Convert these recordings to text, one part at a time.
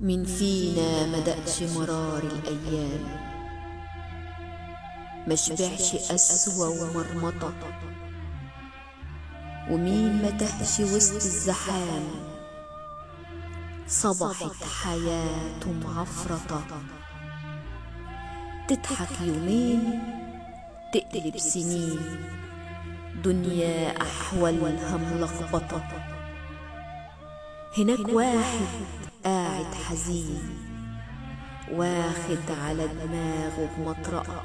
مين فينا مدقش مرار الأيام، مشبعش قسوة ومرمطة، ومين متهش وسط الزحام صبحت حياته معفرطة، تضحك يومين تقلب سنين، دنيا أحوالها ملخبطة. هناك واحد قاعد حزين واخد على دماغه بمطرقة،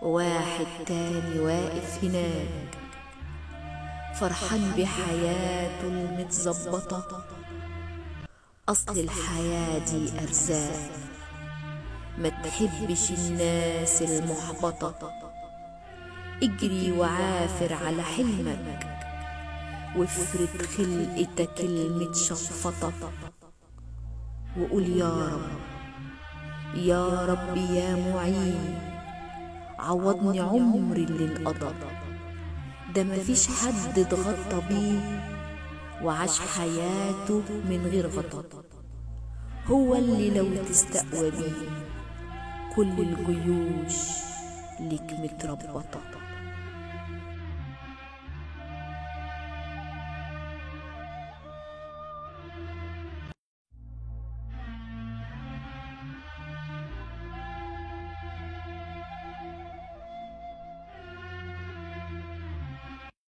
واحد تاني واقف هناك فرحان بحياته المتظبطة. أصل الحياة دي أرزاق، ما تحبش الناس المحبطة. اجري وعافر على حلمك وافرد خلقتك المتشفطة، وقول يا رب يا رب يا معين، عوضني عمري اللي انقضى. ده مفيش حد اتغطى بيه وعاش حياته من غير غطا، هو اللي لو تستقوى بيه كل الجيوش ليك متربطة.